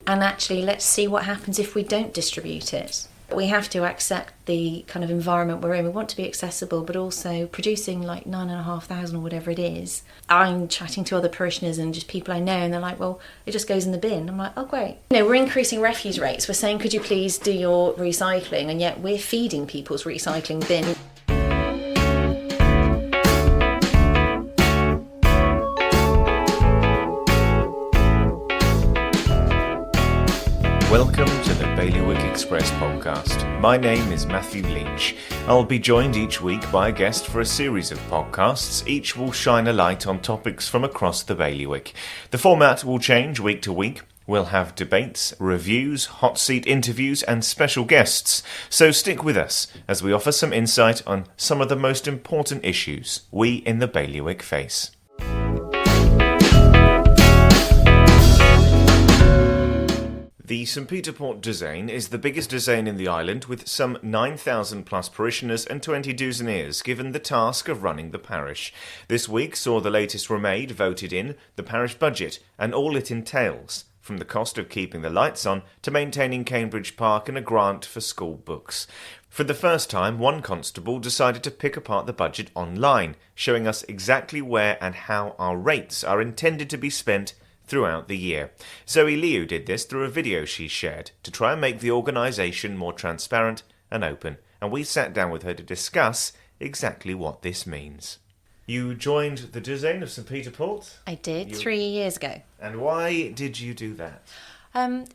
and actually let's see what happens if we don't distribute it. We have to accept the kind of environment we're in. We want to be accessible, but also producing like 9,500 or whatever it is. I'm chatting to other parishioners and just people I know, and they're like, well, it just goes in the bin. I'm like, oh, great. We're increasing refuse rates. We're saying, could you please do your recycling? And yet we're feeding people's recycling bin. Welcome to the Bailiwick Express podcast. My name is Matthew Leach. I'll be joined each week by a guest for a series of podcasts. Each will shine a light on topics from across the bailiwick. The format will change week to week. We'll have debates, reviews, hot seat interviews and special guests. So stick with us as we offer some insight on some of the most important issues we in the bailiwick face. The St Peter Port Douzaine is the biggest Douzaine in the island, with some 9,000 plus parishioners and 20 Douzainiers given the task of running the parish. This week saw the latest Remede voted in, the parish budget and all it entails, from the cost of keeping the lights on to maintaining Cambridge Park and a grant for school books. For the first time, one constable decided to pick apart the budget online, showing us exactly where and how our rates are intended to be spent throughout the year. Zoe Lihou did this through a video she shared to try and make the organisation more transparent and open, and we sat down with her to discuss exactly what this means. You joined the Douzaine of St Peter Port? I did, 3 years ago. And why did you do that?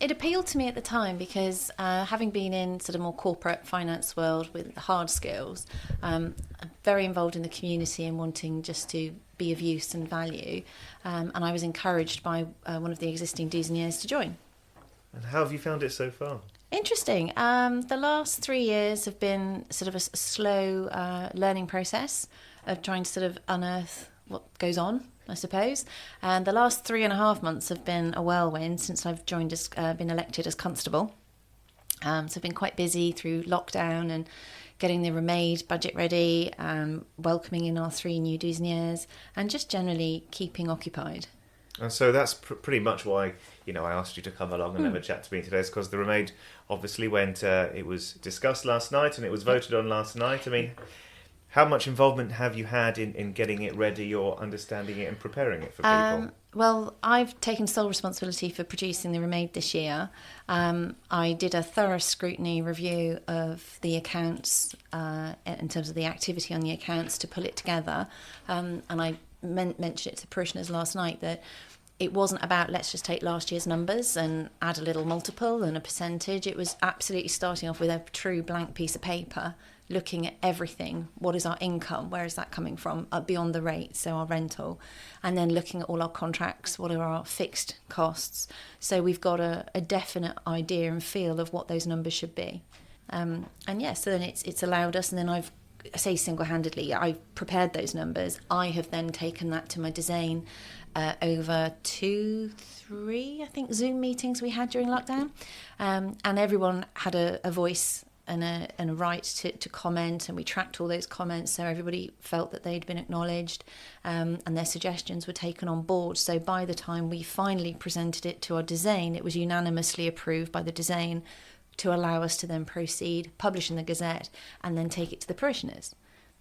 It appealed to me at the time because having been in sort of more corporate finance world with hard skills, I'm very involved in the community and wanting just to be of use and value. And I was encouraged by one of the existing Douzainiers to join. And how have you found it so far? Interesting. The last 3 years have been sort of a slow learning process of trying to sort of unearth what goes on, I suppose. And the last 3.5 months have been a whirlwind since I've joined as been elected as constable. So I've been quite busy through lockdown and getting the Remede budget ready, welcoming in our 3 new Douzainiers, and just generally keeping occupied. And so that's pretty much why, I asked you to come along and have a chat to me today, is because the Remede obviously went, it was discussed last night and it was voted on last night. I mean, how much involvement have you had in getting it ready or understanding it and preparing it for people? Well, I've taken sole responsibility for producing the Remede this year. I did a thorough scrutiny review of the accounts in terms of the activity on the accounts to pull it together. And I mentioned it to parishioners last night that it wasn't about let's just take last year's numbers and add a little multiple and a percentage. It was absolutely starting off with a true blank piece of paper, looking at everything. What is our income? Where is that coming from? Beyond the rate, so our rental. And then looking at all our contracts, what are our fixed costs? So we've got a definite idea and feel of what those numbers should be. So then it's allowed us, and then I say single-handedly, I've prepared those numbers. I have then taken that to my Douzaine over 2-3, I think, Zoom meetings we had during lockdown. And everyone had a voice and a right to comment, and we tracked all those comments so everybody felt that they'd been acknowledged, and their suggestions were taken on board. So by the time we finally presented it to our Douzaine, it was unanimously approved by the Douzaine to allow us to then proceed, publish in the Gazette, and then take it to the parishioners.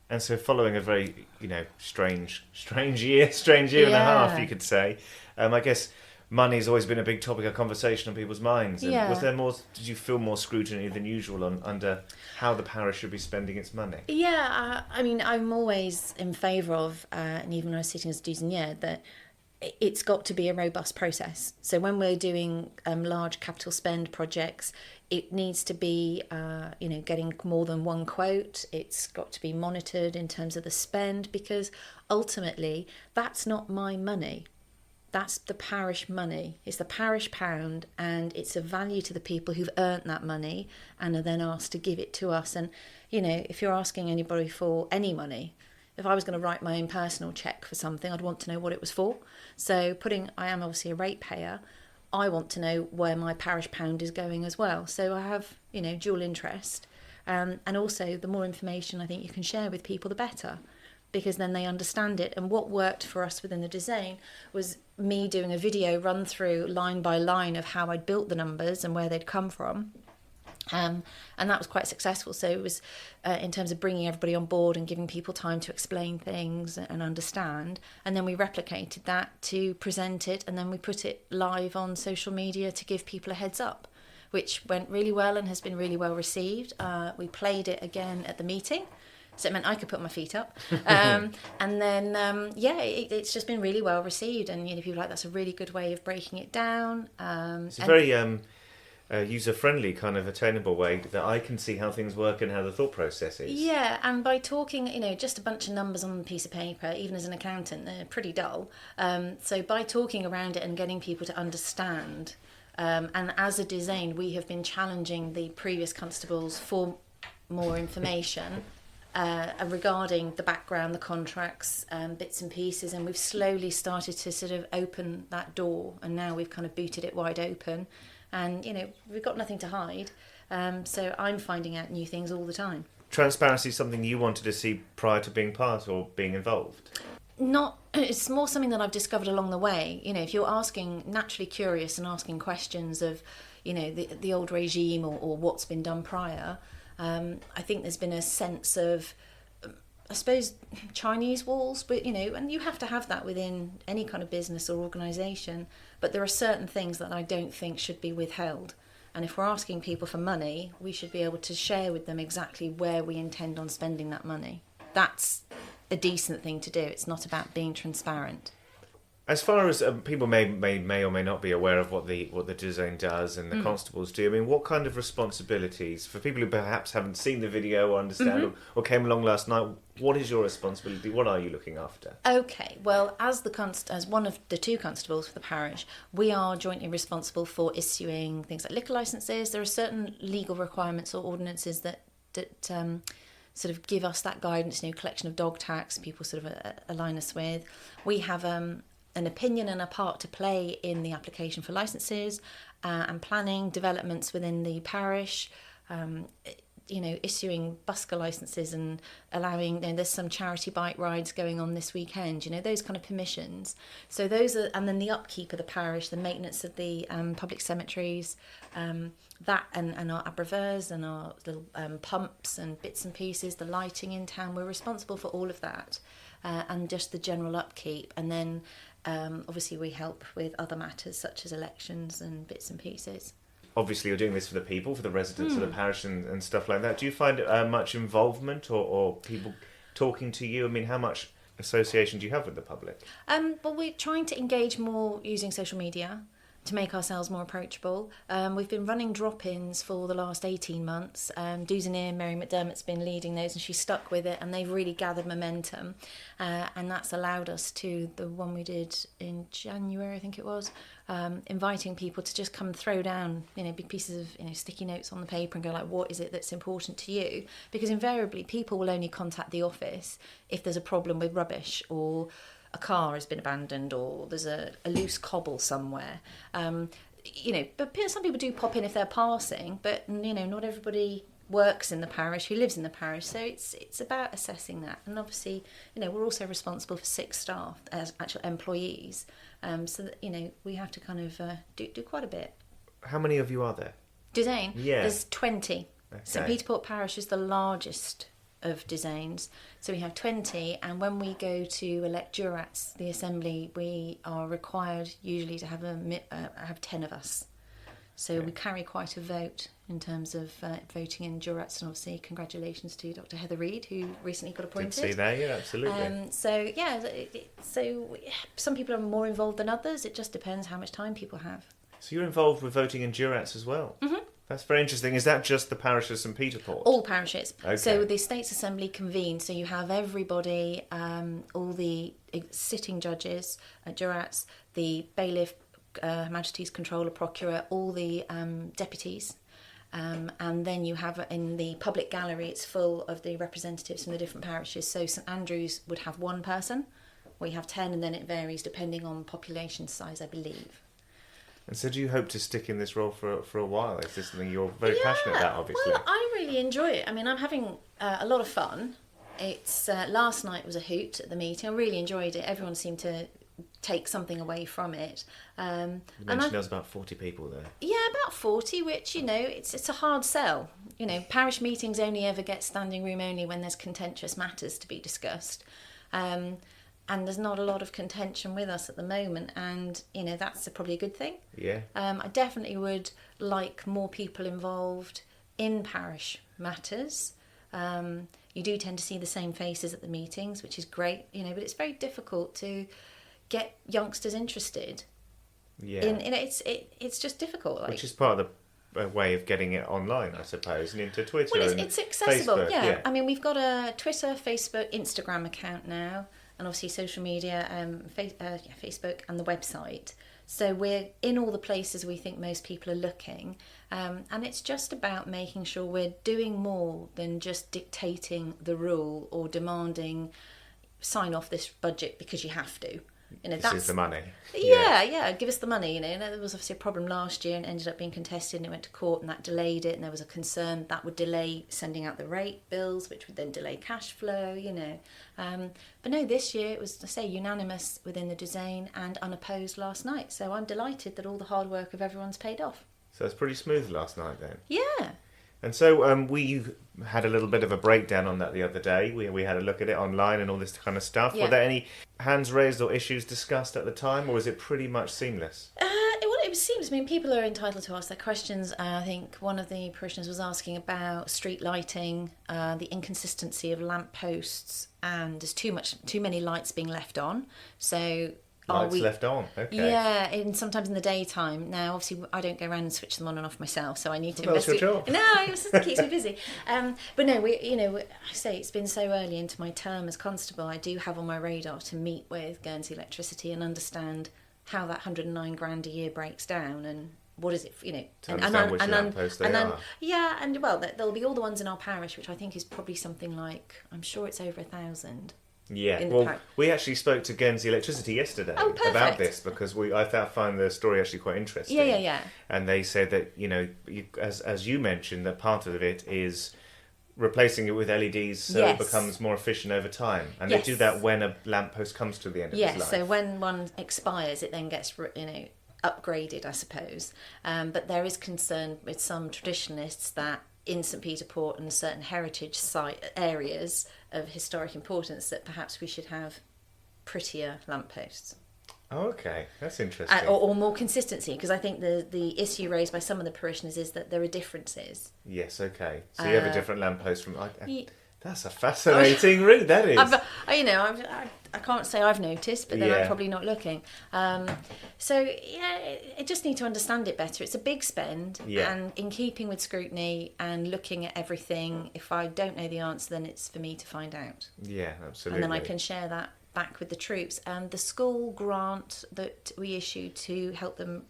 And so following a very, strange year and a half, you could say, I guess money's always been a big topic of conversation on people's minds. And was there more? Did you feel more scrutiny than usual under how the parish should be spending its money? Yeah, I'm always in favour of, and even when I was sitting as a Douzainier, that it's got to be a robust process. So when we're doing large capital spend projects, it needs to be, getting more than one quote. It's got to be monitored in terms of the spend, because ultimately that's not my money. That's the parish money. It's the parish pound, and it's a value to the people who've earned that money and are then asked to give it to us. And, if you're asking anybody for any money, if I was going to write my own personal cheque for something, I'd want to know what it was for. So I am obviously a ratepayer. I want to know where my parish pound is going as well. So I have, dual interest. And also the more information I think you can share with people, the better, because then they understand it. And what worked for us within the Douzaine was me doing a video run through line by line of how I'd built the numbers and where they'd come from. And that was quite successful. So it was in terms of bringing everybody on board and giving people time to explain things and understand. And then we replicated that to present it, and then we put it live on social media to give people a heads up, which went really well and has been really well received. We played it again at the meeting, so it meant I could put my feet up. And then, it's just been really well received. And people are like, that's a really good way of breaking it down. It's a very user-friendly, kind of attainable way that I can see how things work and how the thought process is. Yeah, and by talking, just a bunch of numbers on a piece of paper, even as an accountant, they're pretty dull. So by talking around it and getting people to understand, and as a Douzaine, we have been challenging the previous constables for more information regarding the background, the contracts, bits and pieces, and we've slowly started to sort of open that door, and now we've kind of booted it wide open. And, we've got nothing to hide. So I'm finding out new things all the time. Transparency is something you wanted to see prior to being part or being involved? It's more something that I've discovered along the way. If you're naturally curious and asking questions of, the old regime or what's been done prior, I think there's been a sense of, I suppose, Chinese walls, but, and you have to have that within any kind of business or organisation. But there are certain things that I don't think should be withheld. And if we're asking people for money, we should be able to share with them exactly where we intend on spending that money. That's a decent thing to do. It's not about being transparent. As far as people may or may not be aware of what the Douzaine does and the constables do, I mean, what kind of responsibilities, for people who perhaps haven't seen the video or understand or came along last night, what is your responsibility? What are you looking after? Okay, well, as one of the two constables for the parish, we are jointly responsible for issuing things like liquor licences. There are certain legal requirements or ordinances that sort of give us that guidance, collection of dog tax, people sort of align us with. We have an opinion and a part to play in the application for licences and planning developments within the parish, issuing busker licences and allowing, there's some charity bike rides going on this weekend, those kind of permissions. So those are, and then the upkeep of the parish, the maintenance of the public cemeteries, that and our abreveurs and our little pumps and bits and pieces, the lighting in town, we're responsible for all of that. And just the general upkeep. And then obviously we help with other matters such as elections and bits and pieces. Obviously you're doing this for the people, for the residents of the parish and stuff like that. Do you find much involvement or people talking to you? I mean, how much association do you have with the public? Well, we're trying to engage more using social media to make ourselves more approachable. We've been running drop-ins for the last 18 months. Douzaine, Mary McDermott's been leading those and she's stuck with it and they've really gathered momentum. And that's allowed us to, the one we did in January, I think it was, inviting people to just come throw down, big pieces of, sticky notes on the paper and go like, what is it that's important to you? Because invariably people will only contact the office if there's a problem with rubbish or a car has been abandoned or there's a loose cobble somewhere. But some people do pop in if they're passing, but, not everybody works in the parish who lives in the parish. So it's about assessing that. And obviously, we're also responsible for 6 staff as actual employees. So that, we have to kind of do quite a bit. How many of you are there? Douzaine? Yeah. There's 20. Okay. St Peter Port Parish is the largest of Douzaines. So we have 20, and when we go to elect jurats, the assembly, we are required usually to have 10 of us. So we carry quite a vote in terms of voting in jurats, and obviously congratulations to Dr. Heather Reed, who recently got appointed. Did see that, yeah, absolutely. So some people are more involved than others. It just depends how much time people have. So you're involved with voting in jurats as well? Mm-hmm. That's very interesting. Is that just the parish of St Peter Port? All parishes. Okay. So the Estates Assembly convenes. So you have everybody, all the sitting judges, jurats, the bailiff, Majesty's Controller, Procurer, all the deputies. And then you have in the public gallery, it's full of the representatives from the different parishes. So St Andrews would have 1 person. We have 10, and then it varies depending on population size, I believe. And so do you hope to stick in this role for a while? Is this something you're very passionate about, obviously? Well, I really enjoy it. I mean, I'm having a lot of fun. It's last night was a hoot at the meeting. I really enjoyed it. Everyone seemed to take something away from it. You mentioned there was about 40 people there. Yeah, about 40, which, it's a hard sell. Parish meetings only ever get standing room only when there's contentious matters to be discussed. And there's not a lot of contention with us at the moment, and, that's probably a good thing. Yeah. I definitely would like more people involved in parish matters. You do tend to see the same faces at the meetings, which is great, but it's very difficult to get youngsters interested. Yeah. It's just difficult. Which is part of the way of getting it online, I suppose, and into Twitter. Well, it's accessible. Facebook, yeah. I mean, we've got a Twitter, Facebook, Instagram account now, and obviously social media, Facebook and the website. So we're in all the places we think most people are looking, and it's just about making sure we're doing more than just dictating the rule or demanding sign off this budget because you have to. This is the money. Yeah, give us the money. There was obviously a problem last year and ended up being contested, and it went to court, and that delayed it. And there was a concern that would delay sending out the rate bills, which would then delay cash flow. But no, this year it was, I say, unanimous within the Douzaine and unopposed last night. So I'm delighted that all the hard work of everyone's paid off. So it's pretty smooth last night then. Yeah. And so we had a little bit of a breakdown on that the other day. We had a look at it online and all this kind of stuff. Yeah. Were there any hands raised or issues discussed at the time, or was it pretty much seamless? It seems, people are entitled to ask their questions. I think one of the parishioners was asking about street lighting, the inconsistency of lamp posts, and there's too many lights being left on. So Lights left on, okay. Yeah, sometimes in the daytime. Now, obviously, I don't go around and switch them on and off myself, so I need to investigate. That's your job. No, it just keeps me busy. But no, I say it's been so early into my term as constable. I do have on my radar to meet with Guernsey Electricity and understand how that 109 grand a year breaks down and what is it, to understand which lampposts they are. Yeah, and there'll be all the ones in our parish, which I think is probably something like, I'm sure it's over 1,000. Yeah, well, we actually spoke to Guernsey Electricity yesterday about this because I found the story actually quite interesting. Yeah. And they said that, as you mentioned, that part of it is replacing it with LEDs so it becomes more efficient over time. And they do that when a lamppost comes to the end of its life. Yes, so when one expires, it then gets, upgraded, I suppose. But there is concern with some traditionalists that in St Peter Port and certain heritage site areas of historic importance that perhaps we should have prettier lampposts. Oh, okay, that's interesting. Or more consistency, because I think the issue raised by some of the parishioners is that there are differences. Yes, okay. So you have a different lamppost from... That's a fascinating route, that is. I can't say I've noticed, but then I'm probably not looking. I just need to understand it better. It's a big spend, and in keeping with scrutiny and looking at everything, if I don't know the answer, then it's for me to find out. Yeah, absolutely. And then I can share that back with the troops. And the school grant that we issued to help them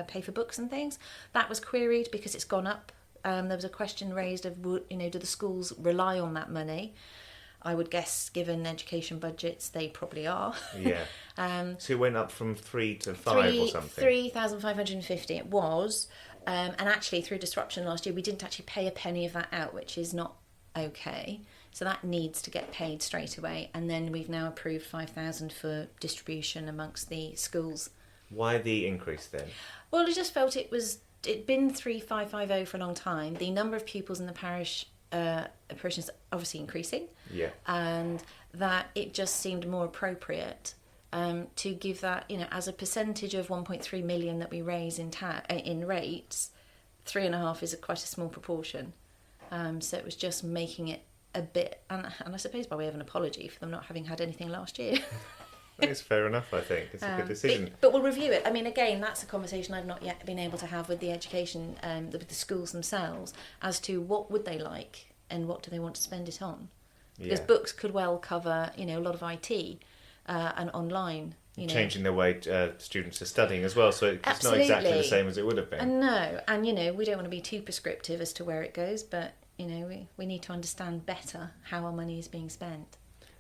pay for books and things, that was queried because it's gone up. There was a question raised of, do the schools rely on that money? I would guess, given education budgets, they probably are. Yeah. So it went up from 3 to 5 or something? 3,550 it was. And actually, through disruption last year, we didn't actually pay a penny of that out, which is not okay. So that needs to get paid straight away. And then we've now approved 5,000 for distribution amongst the schools. Why the increase then? Well, I just felt it'd been 3,550 for a long time. The number of pupils in the parish parishioners obviously increasing, and that it just seemed more appropriate to give that, as a percentage of 1.3 million that we raise in rates, 3.5 is quite a small proportion. So it was just making it a bit, and I suppose by way of an apology for them not having had anything last year. It's fair enough, I think. It's a good decision. But we'll review it. I mean, again, that's a conversation I've not yet been able to have with the education, with the schools themselves, as to what would they like and what do they want to spend it on. Because books could well cover, a lot of IT and online. Changing the way students are studying as well, so it's Absolutely. Not exactly the same as it would have been. No, and we don't want to be too prescriptive as to where it goes, but we need to understand better how our money is being spent.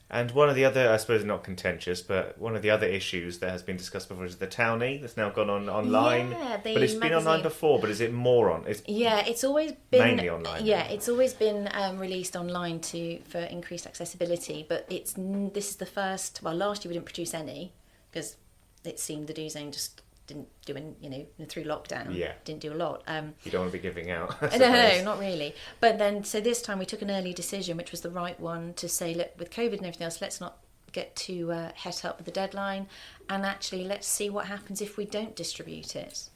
And one of the other, I suppose not contentious, but one of the other issues that has been discussed before is the Townie that's now gone online. Yeah, but it's been online before, but is it more on? It's always been mainly online. Yeah, it's always been released online for increased accessibility. But this is the first. Well, last year we didn't produce any because it seemed the Douzaine just didn't do through lockdown. Yeah. Didn't do a lot. You don't want to be giving out. No, not really. But then, so this time we took an early decision, which was the right one, to say, look, with COVID and everything else, let's not get too het up with the deadline, and actually let's see what happens if we don't distribute it.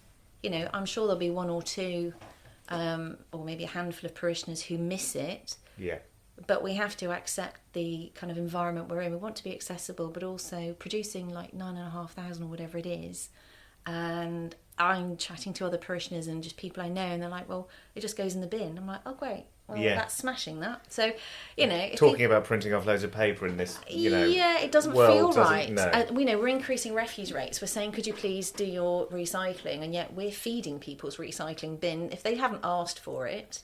I'm sure there'll be one or two, or maybe a handful of parishioners who miss it. Yeah. But we have to accept the kind of environment we're in. We want to be accessible, but also producing like 9,500 or whatever it is. And I'm chatting to other parishioners and just people I know, and they're like, well, it just goes in the bin. I'm like, oh, great. Well, that's smashing that. So, Talking about printing off loads of paper in this, Yeah, it doesn't world, feel right. No. We're increasing refuse rates. We're saying, could you please do your recycling? And yet we're feeding people's recycling bin if they haven't asked for it.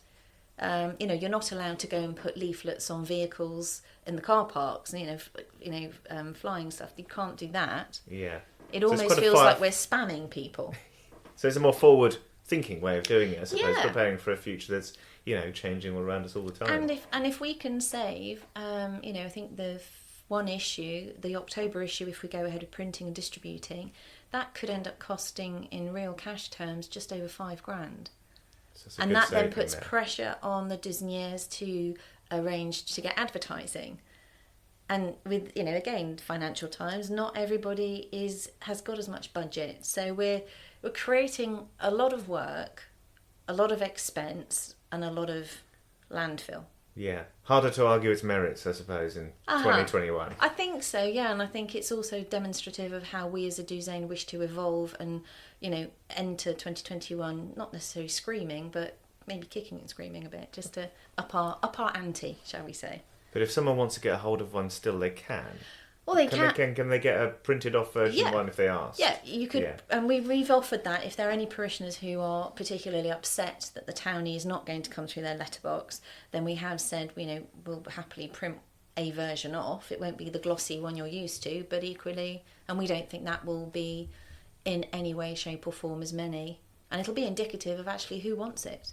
You're not allowed to go and put leaflets on vehicles in the car parks, flying stuff. You can't do that. Yeah. It almost feels like we're spamming people. So it's a more forward-thinking way of doing it, I suppose, Yeah. preparing for a future that's, changing all around us all the time. And if we can save, I think the one issue, the October issue, if we go ahead with printing and distributing, that could end up costing, in real cash terms, just over £5,000. And that then puts pressure on the Douzainiers to arrange to get advertising. And with, again, financial times, not everybody has got as much budget. So we're creating a lot of work, a lot of expense, and a lot of landfill. Yeah. Harder to argue its merits, I suppose, in 2021. I think so, yeah. And I think it's also demonstrative of how we as a Douzaine wish to evolve and, enter 2021, not necessarily screaming, but maybe kicking and screaming a bit, just to up our ante, shall we say. But if someone wants to get a hold of one still, they can. Well, they can. Can they get a printed off version one if they ask? Yeah, you could. Yeah. And we've offered that if there are any parishioners who are particularly upset that the townie is not going to come through their letterbox, then we have said, we'll happily print a version off. It won't be the glossy one you're used to, but equally, and we don't think that will be in any way, shape or form as many. And it'll be indicative of actually who wants it.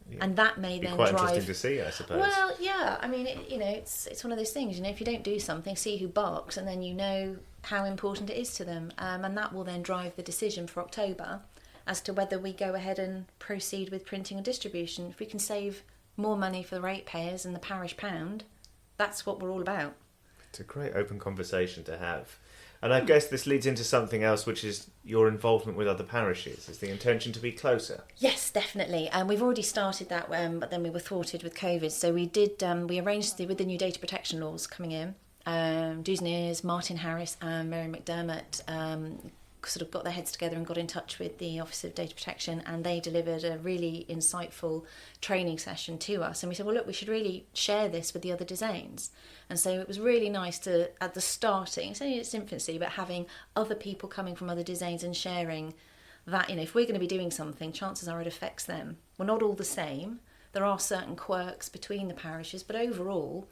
Yeah. And that may then quite drive... interesting to see, I suppose. Well, yeah. I mean, it's one of those things. If you don't do something, see who barks, and then you know how important it is to them, and that will then drive the decision for October as to whether we go ahead and proceed with printing and distribution. If we can save more money for the ratepayers and the parish pound, that's what we're all about. It's a great open conversation to have. And I guess this leads into something else, which is your involvement with other parishes. Is the intention to be closer? Yes, definitely. And we've already started that, but then we were thwarted with COVID. So we did. We arranged with the new data protection laws coming in. Douzainiers, Martin Harris and Mary McDermott sort of got their heads together and got in touch with the Office of Data Protection, and they delivered a really insightful training session to us. And we said, well, look, we should really share this with the other Douzaines. And so it was really nice to, at the starting, it's only its infancy, but having other people coming from other Douzaines and sharing that, if we're going to be doing something, chances are it affects them. We're not all the same. There are certain quirks between the parishes, but overall,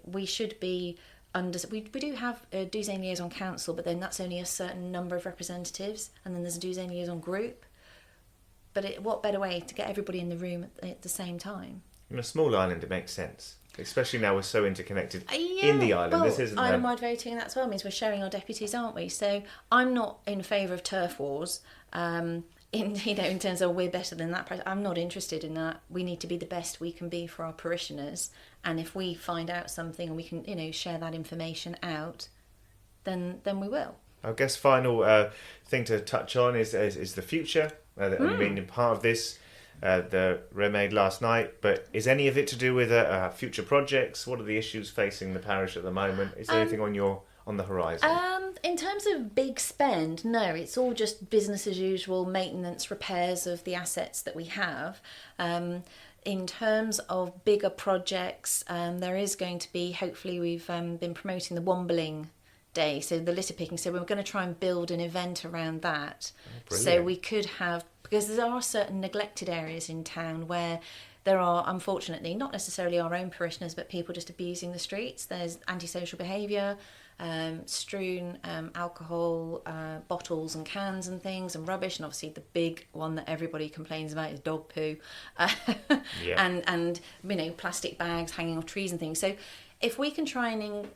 we should be we do have a Douzaine Liaison Council, but then that's only a certain number of representatives, and then there's a Douzaine Liaison Group. But what better way to get everybody in the room at the same time? In a small island, it makes sense. Especially now we're so interconnected in the island. Well, this isn't island-wide voting, that as well means we're sharing our deputies, aren't we? So I'm not in favour of turf wars. In terms of we're better than that. I'm not interested in that. We need to be the best we can be for our parishioners. And if we find out something and we can, share that information out, then we will. I guess final thing to touch on is the future. I mean, part of this, the Remede last night, but is any of it to do with future projects? What are the issues facing the parish at the moment? Is there anything on the horizon? In terms of big spend, no, it's all just business as usual, maintenance, repairs of the assets that we have. In terms of bigger projects, there is going to be, hopefully we've been promoting the Wombling Day, so the litter picking, so we're going to try and build an event around that. So we could have, because there are certain neglected areas in town where there are, unfortunately, not necessarily our own parishioners, but people just abusing the streets. There's antisocial behaviour, strewn alcohol, bottles and cans and things and rubbish, and obviously the big one that everybody complains about is dog poo, and plastic bags hanging off trees and things. So if we can try and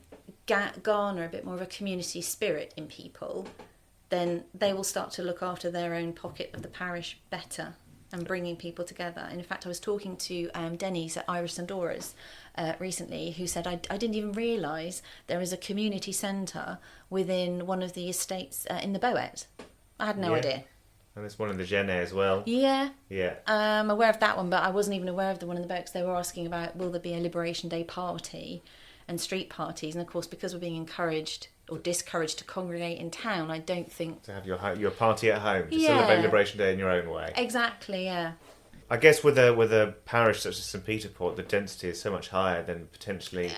garner a bit more of a community spirit in people, then they will start to look after their own pocket of the parish better and bringing people together. And in fact, I was talking to Denise at Irish St Dora's recently, who said, I didn't even realise there is a community centre within one of the estates in the Boet. I had no idea. And there's one in the Guernsey as well. Yeah. Yeah. I'm aware of that one, but I wasn't even aware of the one in the Boet, because they were asking about, will there be a Liberation Day party and street parties? And of course, because we're being encouraged or discouraged to congregate in town, I don't think... To have your party at home, to celebrate Liberation Day in your own way. Exactly, yeah. I guess with a parish such as St Peter Port, the density is so much higher than potentially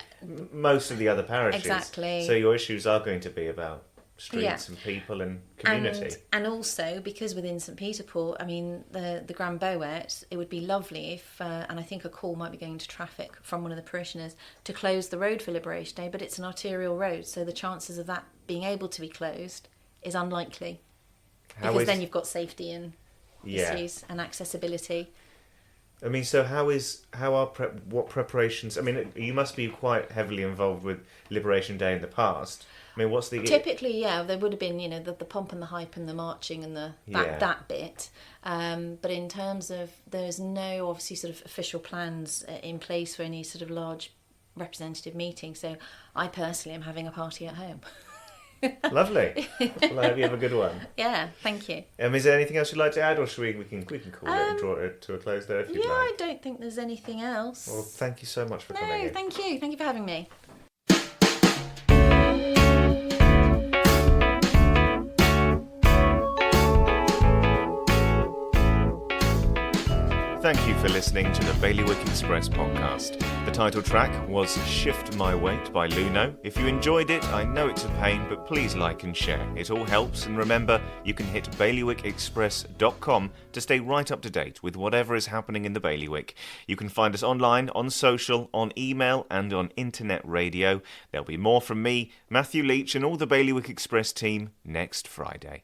most of the other parishes. Exactly. So your issues are going to be about streets and people and community. And also, because within St Peter Port, I mean, the Grand Boet, it would be lovely if, and I think a call might be going to traffic from one of the parishioners, to close the road for Liberation Day, but it's an arterial road, so the chances of that being able to be closed is unlikely. Because then you've got safety and issues and accessibility. I mean, so what preparations? I mean, you must be quite heavily involved with Liberation Day in the past. I mean, what's the... Typically, there would have been, the pomp and the hype and the marching and that bit. But in terms of, there's no, obviously, sort of official plans in place for any sort of large representative meeting. So I personally am having a party at home. Lovely. Well, I hope you have a good one. Yeah, thank you. Is there anything else you'd like to add, or should we can call it and draw it to a close there if you'd like? I don't think there's anything else. Well, thank you so much for coming in. No, thank you. Thank you for having me. Thank you for listening to the Bailiwick Express podcast. The title track was Shift My Weight by Luno. If you enjoyed it, I know it's a pain, but please like and share. It all helps, and remember, you can hit bailiwickexpress.com to stay right up to date with whatever is happening in the Bailiwick. You can find us online, on social, on email, and on internet radio. There'll be more from me, Matthew Leach, and all the Bailiwick Express team next Friday.